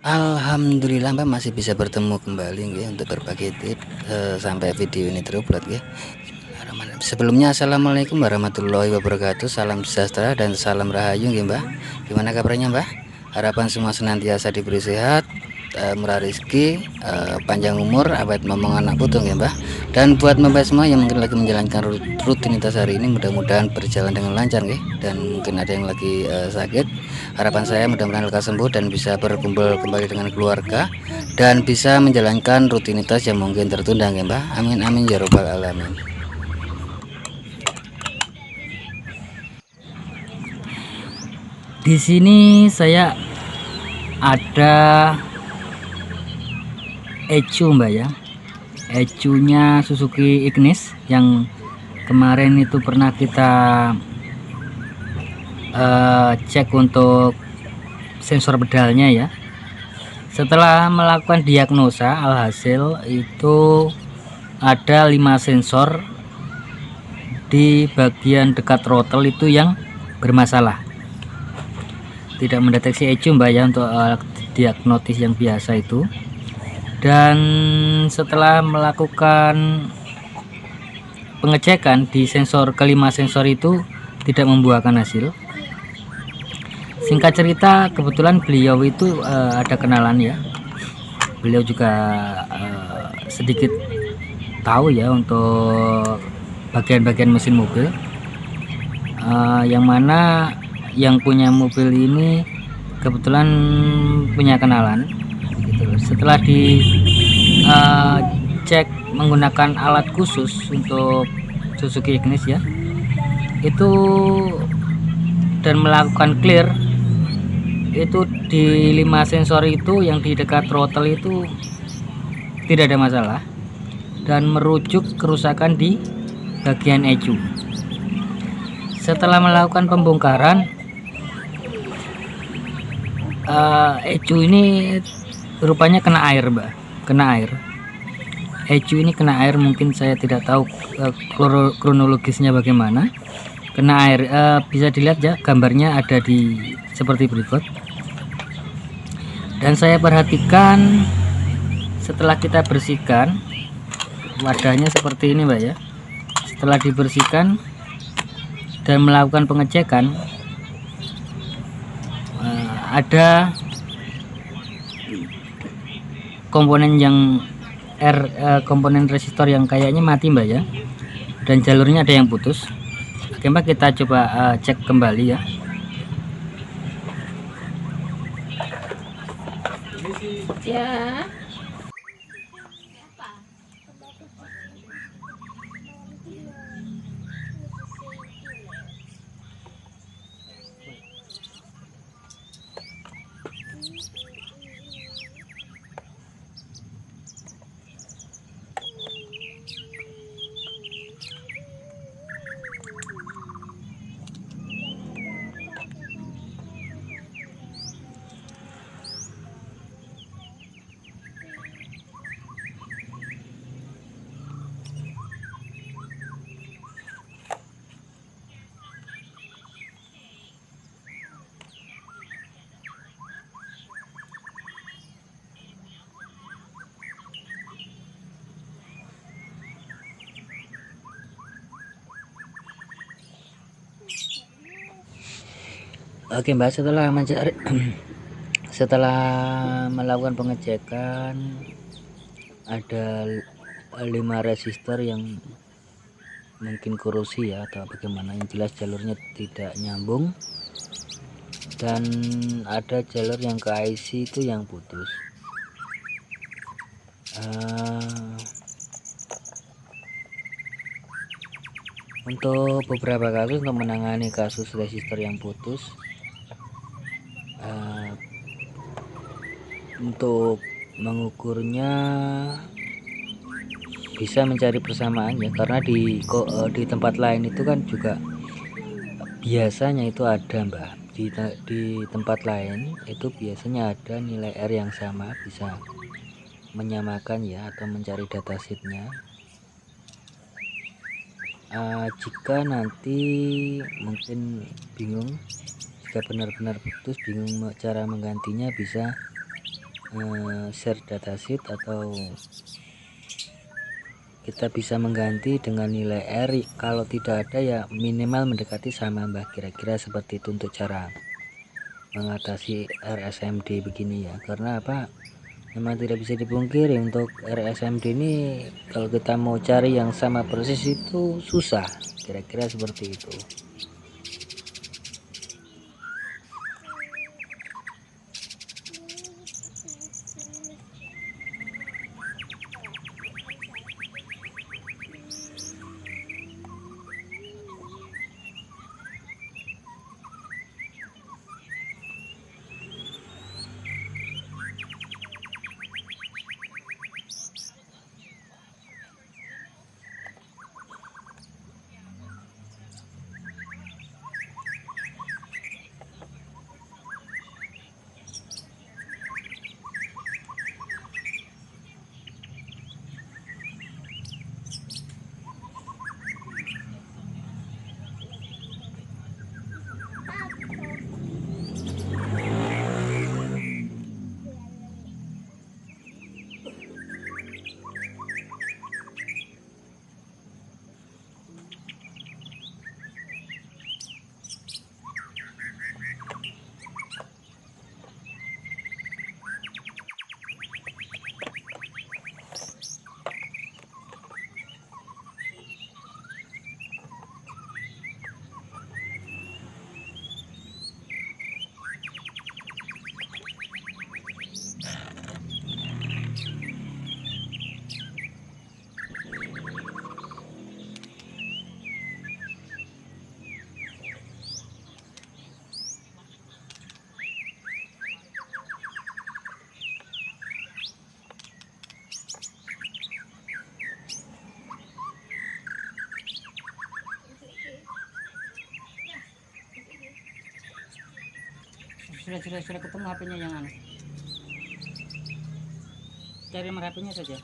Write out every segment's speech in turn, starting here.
Alhamdulillah Mbak masih bisa bertemu kembali nggih untuk berbagi tips sampai video ini terupload nggih. Bismillahirrahmanirrahim. Sebelumnya assalamualaikum warahmatullahi wabarakatuh. Salam sejahtera dan salam rahayu nggih Mbak. Gimana kabarnya Mbak? Harapan semua senantiasa diberi sehat, murah rezeki, panjang umur, awet momong anak putung ya Mbak. Dan buat Mbak semua yang mungkin lagi menjalankan rutinitas hari ini, mudah-mudahan berjalan dengan lancar nggih. Dan mungkin ada yang lagi sakit, harapan saya mudah-mudahan lekas sembuh dan bisa berkumpul kembali dengan keluarga dan bisa menjalankan rutinitas yang mungkin tertunda ya Mbak. Amin amin ya robbal alamin. Di sini saya ada ECU Mbak ya, ECU-nya Suzuki Ignis yang kemarin itu pernah kita cek untuk sensor pedalnya ya. Setelah melakukan diagnosa, alhasil itu ada 5 sensor di bagian dekat throttle itu yang bermasalah. Tidak mendeteksi ECU Mbak ya untuk diagnosis yang biasa itu. Dan setelah melakukan pengecekan di sensor kelima sensor itu tidak membuahkan hasil. Singkat cerita, kebetulan beliau itu ada kenalan ya. Beliau juga sedikit tahu ya untuk bagian-bagian mesin mobil. Yang mana yang punya mobil ini kebetulan punya kenalan gitu. Setelah cek menggunakan alat khusus untuk Suzuki Ignis ya, itu dan melakukan clear itu di 5 sensor itu yang di dekat throttle itu tidak ada masalah dan merujuk kerusakan di bagian ECU. Setelah melakukan pembongkaran, ECU ini rupanya kena air Mbak, kena air. ECU ini kena air, mungkin saya tidak tahu kronologisnya bagaimana. Kena air, bisa dilihat ya gambarnya ada di seperti berikut. Dan saya perhatikan setelah kita bersihkan wadahnya seperti ini Mbak ya. Setelah dibersihkan dan melakukan pengecekan, ada komponen yang komponen resistor yang kayaknya mati Mbak ya, dan jalurnya ada yang putus. Oke Mbak, kita coba cek kembali ya. Ya. Oke Mbak, setelah mencari setelah melakukan pengecekan, ada 5 resistor yang mungkin korosi ya atau bagaimana, yang jelas jalurnya tidak nyambung, dan ada jalur yang ke IC itu yang putus. Untuk beberapa kasus, untuk menangani kasus resistor yang putus, untuk mengukurnya bisa mencari persamaan ya, karena di tempat lain itu kan juga biasanya itu ada Mbak, di tempat lain itu biasanya ada nilai R yang sama, bisa menyamakan ya atau mencari datasheetnya. Jika nanti mungkin bingung, jika benar-benar putus bingung cara menggantinya, bisa share datasheet, atau kita bisa mengganti dengan nilai R. Kalau tidak ada ya minimal mendekati sama Mbah, kira-kira seperti itu untuk cara mengatasi RSMD begini ya. Karena apa, memang tidak bisa dipungkiri untuk RSMD ini kalau kita mau cari yang sama persis itu susah, kira-kira seperti itu. Sudah ketemu HP-nya yang anu. Cari nomor HP-nya saja.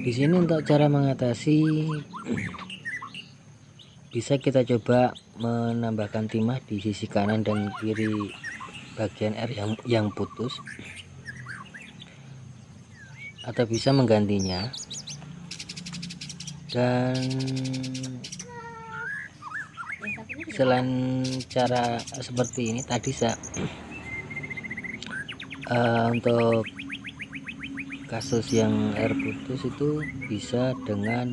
Di sini untuk cara mengatasi, bisa kita coba menambahkan timah di sisi kanan dan kiri bagian R yang putus, atau bisa menggantinya. Dan selain cara seperti ini tadi untuk kasus yang R putus itu bisa dengan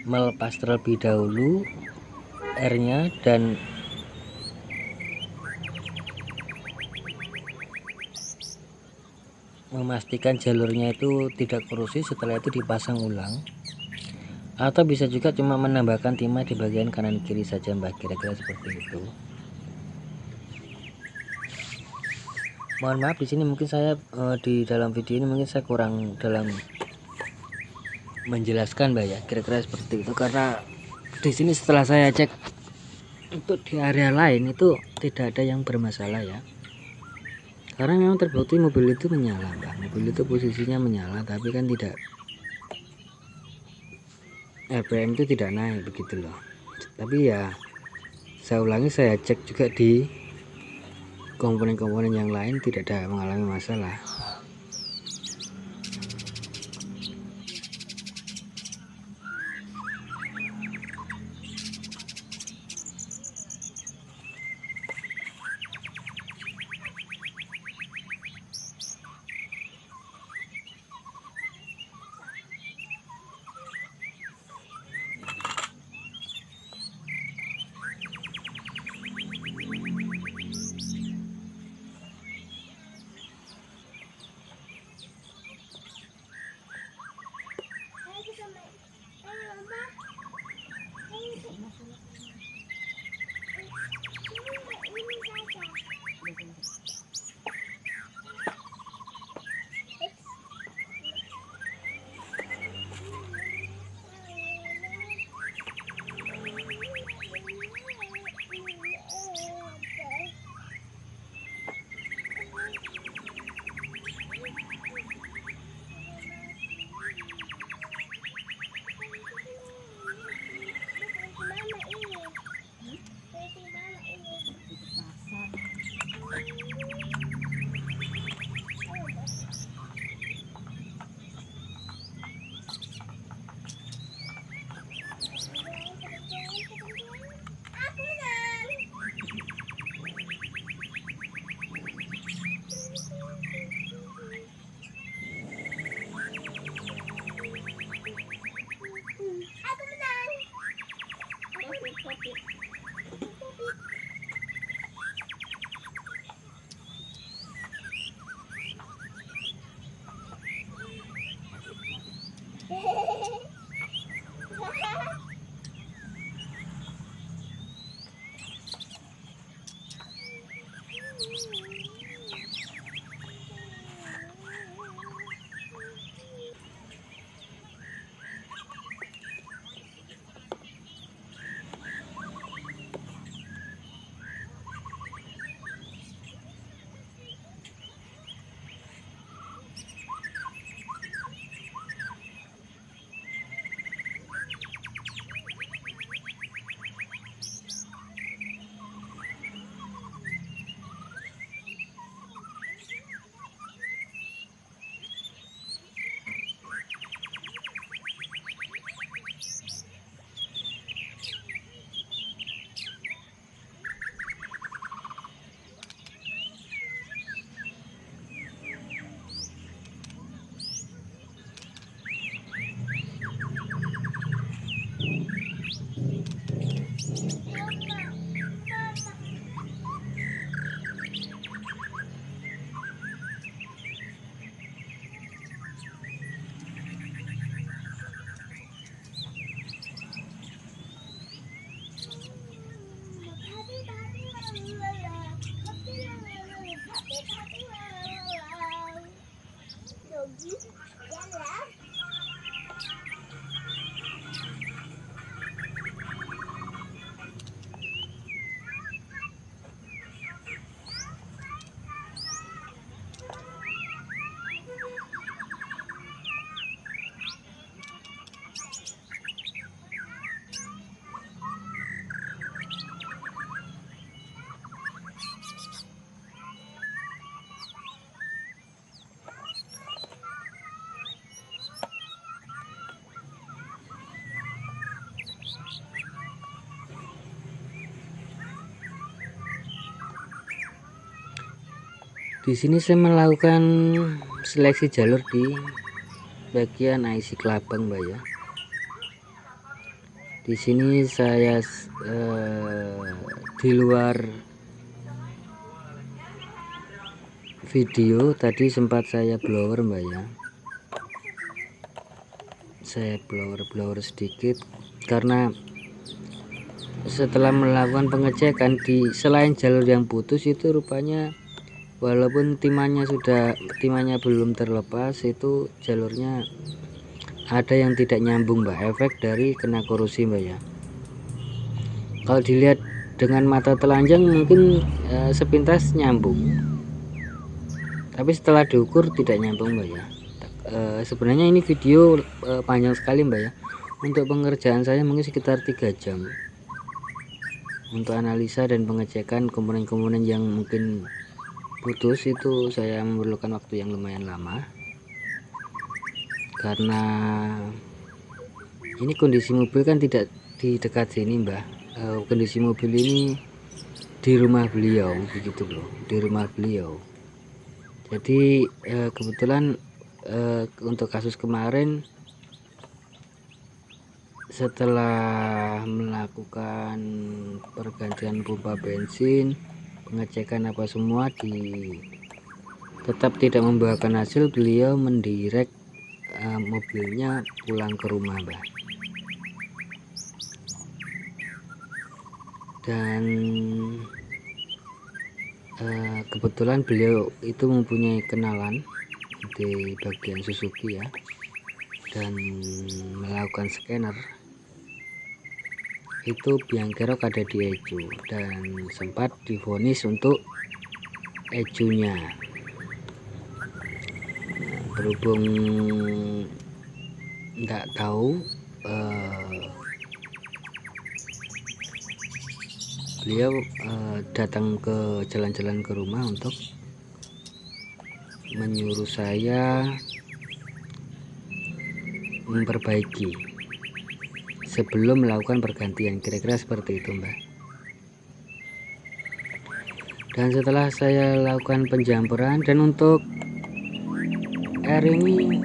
melepas terlebih dahulu R-nya dan memastikan jalurnya itu tidak korosif, setelah itu dipasang ulang. Atau bisa juga cuma menambahkan timah di bagian kanan kiri saja Mbak, kira-kira seperti itu. Mohon maaf di sini mungkin saya di dalam video ini mungkin saya kurang dalam menjelaskan Mbak ya, kira-kira seperti itu, karena di sini setelah saya cek untuk di area lain itu tidak ada yang bermasalah ya, karena memang terbukti mobil itu menyala Mbak, mobil itu posisinya menyala tapi kan tidak RPM itu tidak naik begitu loh. Tapi ya saya ulangi, saya cek juga di komponen-komponen yang lain tidak ada mengalami masalah. Di sini saya melakukan seleksi jalur di bagian IC Kelabang, Mbak ya. Di sini saya di luar video tadi sempat saya blower, Mbak ya. Saya blower sedikit karena setelah melakukan pengecekan di selain jalur yang putus itu rupanya walaupun timannya belum terlepas, itu jalurnya ada yang tidak nyambung, Mbak, efek dari kena korosi, Mbak ya. Kalau dilihat dengan mata telanjang mungkin sepintas nyambung, tapi setelah diukur tidak nyambung, Mbak ya. Sebenarnya ini video panjang sekali, Mbak ya, Untuk pengerjaan saya mungkin sekitar 3 jam untuk analisa dan pengecekan komponen-komponen yang mungkin putus. Itu saya memerlukan waktu yang lumayan lama karena ini kondisi mobil kan tidak di dekat sini Mbah. Kondisi mobil ini di rumah beliau begitu loh, di rumah beliau. Jadi kebetulan untuk kasus kemarin setelah melakukan pergantian pompa bensin, pengecekan apa semua, tetap tidak membuahkan hasil, beliau mendirect mobilnya pulang ke rumah Mbak. Dan kebetulan beliau itu mempunyai kenalan di bagian Suzuki ya, dan melakukan scanner itu biang kerok ada di ecu dan sempat divonis untuk ecunya. Berhubung nggak tahu, beliau datang ke jalan-jalan ke rumah untuk menyuruh saya memperbaiki sebelum melakukan pergantian, kira-kira seperti itu Mbak. Dan setelah saya lakukan penjamperan, dan untuk air ini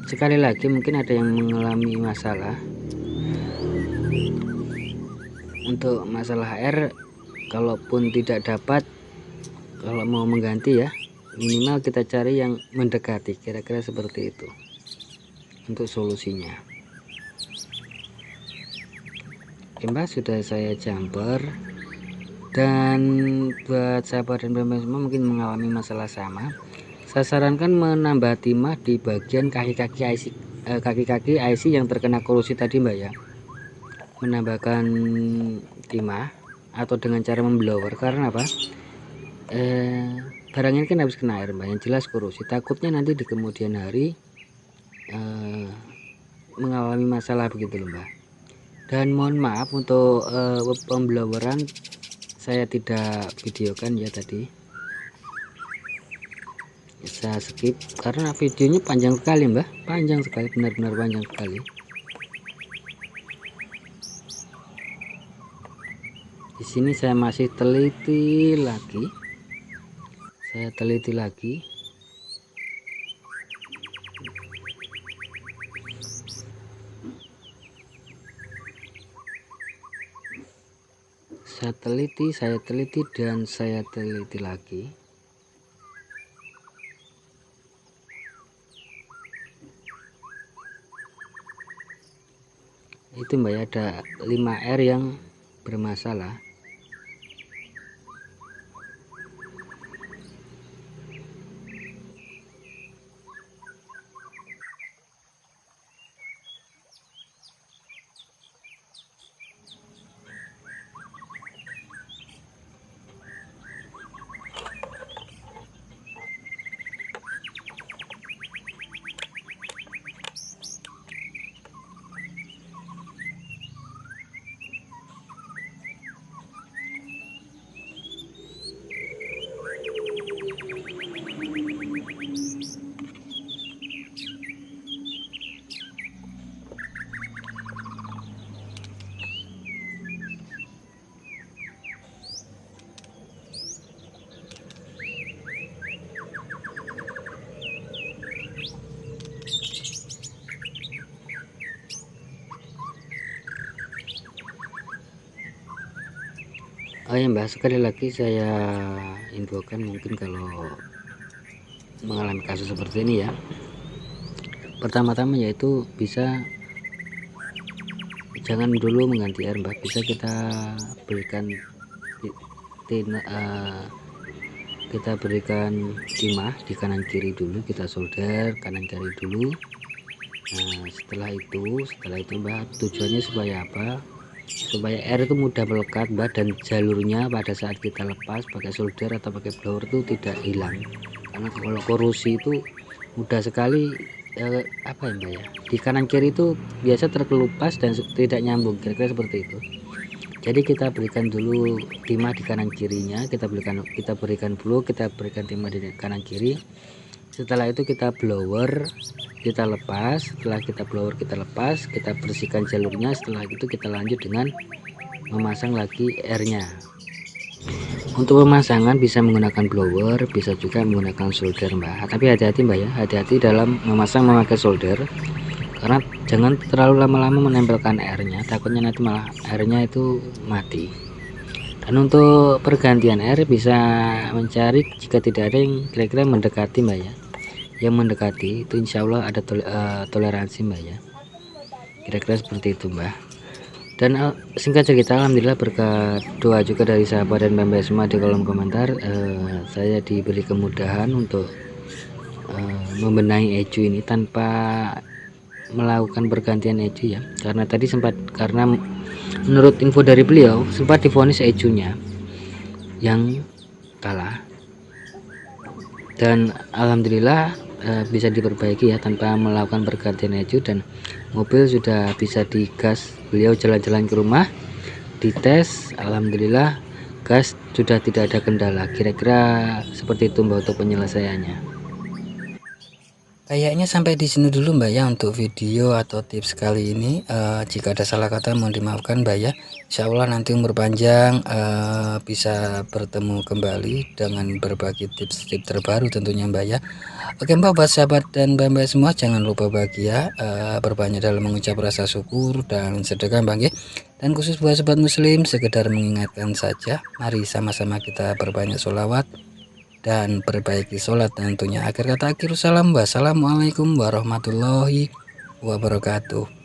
sekali lagi mungkin ada yang mengalami masalah. Untuk masalah air, kalaupun tidak dapat, kalau mau mengganti ya minimal kita cari yang mendekati, kira-kira seperti itu untuk solusinya. Oke Mbak, sudah saya jumper. Dan buat sahabat dan pemain semua mungkin mengalami masalah sama, saya sarankan menambah timah di bagian kaki-kaki IC yang terkena korosi tadi Mbak ya. Menambahkan timah atau dengan cara memblower, karena apa? Barang ini kan habis kena air Mbak, yang jelas korosi. Takutnya nanti di kemudian hari mengalami masalah begitu loh Mbak. Dan mohon maaf untuk pembloweran saya tidak videokan ya tadi, saya skip karena videonya panjang sekali Mbak, panjang sekali, benar-benar panjang sekali. Di sini saya masih teliti lagi, saya teliti dan saya teliti lagi. Itu Mbak ya, ada 5R yang bermasalah. Oh ya Mbak, sekali lagi saya infokan, mungkin kalau mengalami kasus seperti ini ya, pertama-tama yaitu bisa jangan dulu mengganti air Mbak, bisa kita berikan kita berikan timah di kanan kiri dulu, kita solder kanan kiri dulu. Nah setelah itu Mbak, tujuannya supaya apa? Supaya air itu mudah melekat Mbak, dan jalurnya pada saat kita lepas pakai solder atau pakai blower itu tidak hilang, karena kalau korosi itu mudah sekali apa ya Mbak ya, di kanan kiri itu biasa terkelupas dan tidak nyambung, kira-kira seperti itu. Jadi kita berikan dulu timah di kanan kirinya, kita berikan blue, kita berikan timah di kanan kiri. Setelah itu kita blower, kita lepas. Setelah kita blower kita lepas, kita bersihkan jalurnya. Setelah itu kita lanjut dengan memasang lagi airnya. Untuk pemasangan bisa menggunakan blower, bisa juga menggunakan solder Mbak. Tapi hati-hati Mbak ya, hati-hati dalam memasang memakai solder, karena jangan terlalu lama-lama menempelkan airnya, takutnya nanti malah airnya itu mati. Dan untuk pergantian air bisa mencari jika tidak ada yang kira-kira mendekati Mbak ya, yang mendekati itu insya Allah ada toleransi Mbak ya, kira-kira seperti itu Mbak. Dan singkat cerita, alhamdulillah berkat doa juga dari sahabat dan mbak semua di kolom komentar, saya diberi kemudahan untuk membenahi ecu ini tanpa melakukan pergantian ecu ya, karena tadi karena menurut info dari beliau sempat divonis ecunya yang kalah, dan alhamdulillah bisa diperbaiki ya tanpa melakukan pergantian ecu, dan mobil sudah bisa digas. Beliau jalan-jalan ke rumah, dites, alhamdulillah gas sudah tidak ada kendala. Kira-kira seperti itu Mbak untuk penyelesaiannya. Kayaknya sampai di sini dulu Mbak ya untuk video atau tips kali ini. Jika ada salah kata mohon dimaafkan Mbak ya. Insya Allah nanti umur panjang bisa bertemu kembali dengan berbagi tips-tips terbaru tentunya Mbak ya. Oke Mbak, buat sahabat dan mbak-mbak semua jangan lupa bahagia, berbanyak dalam mengucap rasa syukur dan sedekah Mbak ya. Dan khusus buat sobat muslim, sekedar mengingatkan saja, mari sama-sama kita berbanyak sholawat dan perbaiki sholat tentunya. Akhir kata akhir salam, wassalamualaikum warahmatullahi wabarakatuh.